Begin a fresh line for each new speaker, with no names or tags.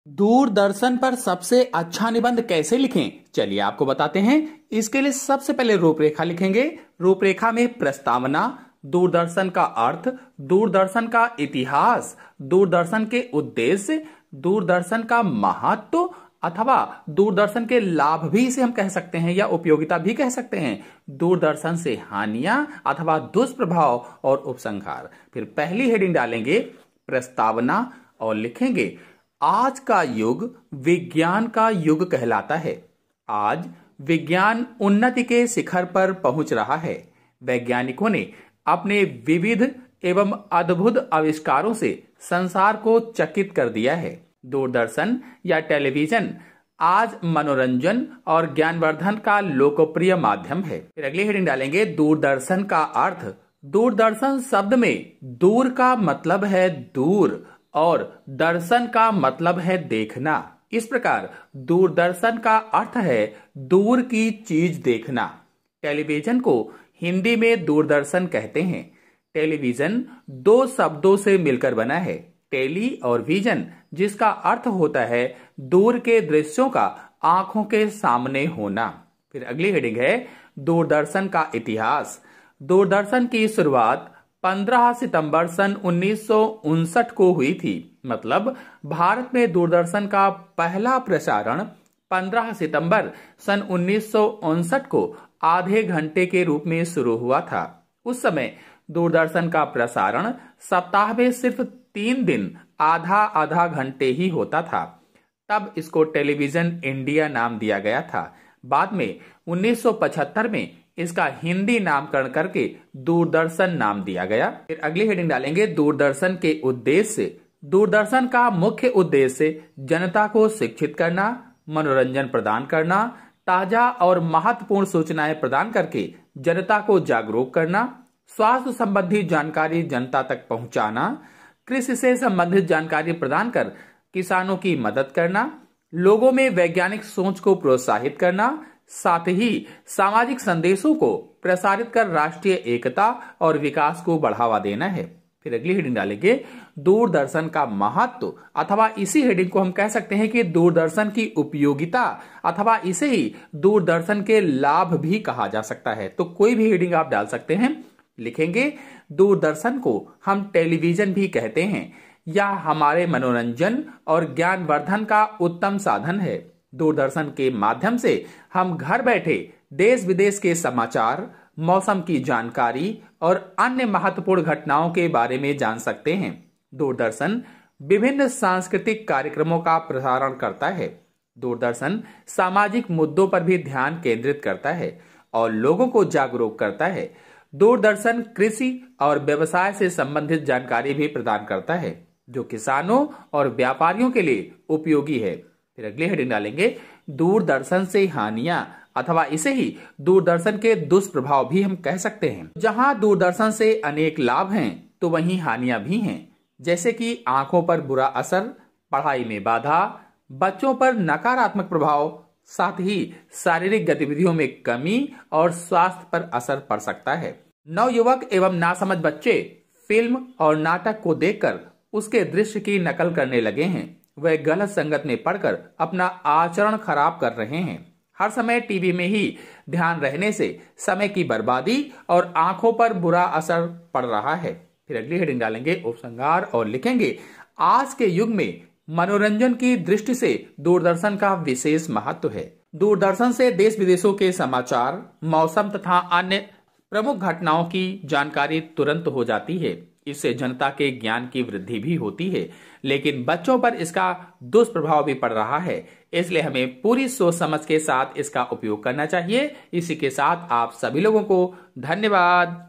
दूरदर्शन पर सबसे अच्छा निबंध कैसे लिखें, चलिए आपको बताते हैं। इसके लिए सबसे पहले रूपरेखा लिखेंगे। रूपरेखा में प्रस्तावना, दूरदर्शन का अर्थ, दूरदर्शन का इतिहास, दूरदर्शन के उद्देश्य, दूरदर्शन का महत्व अथवा दूरदर्शन के लाभ भी इसे हम कह सकते हैं या उपयोगिता भी कह सकते हैं, दूरदर्शन से हानियां अथवा दुष्प्रभाव और उपसंहार। फिर पहली हेडिंग डालेंगे प्रस्तावना और लिखेंगे आज का युग विज्ञान का युग कहलाता है। आज विज्ञान उन्नति के शिखर पर पहुंच रहा है। वैज्ञानिकों ने अपने विविध एवं अद्भुत आविष्कारों से संसार को चकित कर दिया है। दूरदर्शन या टेलीविजन आज मनोरंजन और ज्ञानवर्धन का लोकप्रिय माध्यम है। फिर अगली हेडिंग डालेंगे दूरदर्शन का अर्थ। दूरदर्शन शब्द में दूर का मतलब है दूर और दर्शन का मतलब है देखना। इस प्रकार दूरदर्शन का अर्थ है दूर की चीज देखना। टेलीविजन को हिंदी में दूरदर्शन कहते हैं। टेलीविजन दो शब्दों से मिलकर बना है, टेली और विजन, जिसका अर्थ होता है दूर के दृश्यों का आंखों के सामने होना। फिर अगली हेडिंग है दूरदर्शन का इतिहास। दूरदर्शन की शुरुआत 15 सितंबर सन 1959 को हुई थी। मतलब भारत में दूरदर्शन का पहला प्रसारण 15 सितंबर सन 1959 को आधे घंटे के रूप में शुरू हुआ था। उस समय दूरदर्शन का प्रसारण सप्ताह में सिर्फ 3 दिन आधा आधा घंटे ही होता था। तब इसको टेलीविजन इंडिया नाम दिया गया था। बाद में 1975 में इसका हिंदी नामकरण करके दूरदर्शन नाम दिया गया। फिर अगली हेडिंग डालेंगे दूरदर्शन के उद्देश्य। दूरदर्शन का मुख्य उद्देश्य जनता को शिक्षित करना, मनोरंजन प्रदान करना, ताजा और महत्वपूर्ण सूचनाएं प्रदान करके जनता को जागरूक करना, स्वास्थ्य संबंधी जानकारी जनता तक पहुंचाना, कृषि से संबंधित जानकारी प्रदान कर किसानों की मदद करना, लोगों में वैज्ञानिक सोच को प्रोत्साहित करना, साथ ही सामाजिक संदेशों को प्रसारित कर राष्ट्रीय एकता और विकास को बढ़ावा देना है। फिर अगली हेडिंग डालेंगे दूरदर्शन का महत्व, अथवा इसी हेडिंग को हम कह सकते हैं कि दूरदर्शन की उपयोगिता, अथवा इसे ही दूरदर्शन के लाभ भी कहा जा सकता है। तो कोई भी हेडिंग आप डाल सकते हैं। लिखेंगे दूरदर्शन को हम टेलीविजन भी कहते हैं। यह हमारे मनोरंजन और ज्ञानवर्धन का उत्तम साधन है। दूरदर्शन के माध्यम से हम घर बैठे देश विदेश के समाचार, मौसम की जानकारी और अन्य महत्वपूर्ण घटनाओं के बारे में जान सकते हैं। दूरदर्शन विभिन्न सांस्कृतिक कार्यक्रमों का प्रसारण करता है। दूरदर्शन सामाजिक मुद्दों पर भी ध्यान केंद्रित करता है और लोगों को जागरूक करता है। दूरदर्शन कृषि और व्यवसाय से संबंधित जानकारी भी प्रदान करता है, जो किसानों और व्यापारियों के लिए उपयोगी है। फिर अगली हेडिंग डालेंगे दूरदर्शन से हानियां, अथवा इसे ही दूरदर्शन के दुष्प्रभाव भी हम कह सकते हैं। जहां दूरदर्शन से अनेक लाभ हैं तो वहीं हानियां भी हैं, जैसे कि आंखों पर बुरा असर, पढ़ाई में बाधा, बच्चों पर नकारात्मक प्रभाव, साथ ही शारीरिक गतिविधियों में कमी और स्वास्थ्य पर असर पड़ सकता है। नवयुवक एवं नासमझ बच्चे फिल्म और नाटक को देखकर उसके दृश्य की नकल करने लगे हैं। वह गलत संगत में पड़कर अपना आचरण खराब कर रहे हैं। हर समय टीवी में ही ध्यान रहने से समय की बर्बादी और आंखों पर बुरा असर पड़ रहा है। फिर अगली हेडिंग डालेंगे उपसंहार और लिखेंगे आज के युग में मनोरंजन की दृष्टि से दूरदर्शन का विशेष महत्व है। दूरदर्शन से देश विदेशों के समाचार, मौसम तथा अन्य प्रमुख घटनाओं की जानकारी तुरंत हो जाती है। इससे जनता के ज्ञान की वृद्धि भी होती है, लेकिन बच्चों पर इसका दुष्प्रभाव भी पड़ रहा है। इसलिए हमें पूरी सोच समझ के साथ इसका उपयोग करना चाहिए। इसी के साथ आप सभी लोगों को धन्यवाद।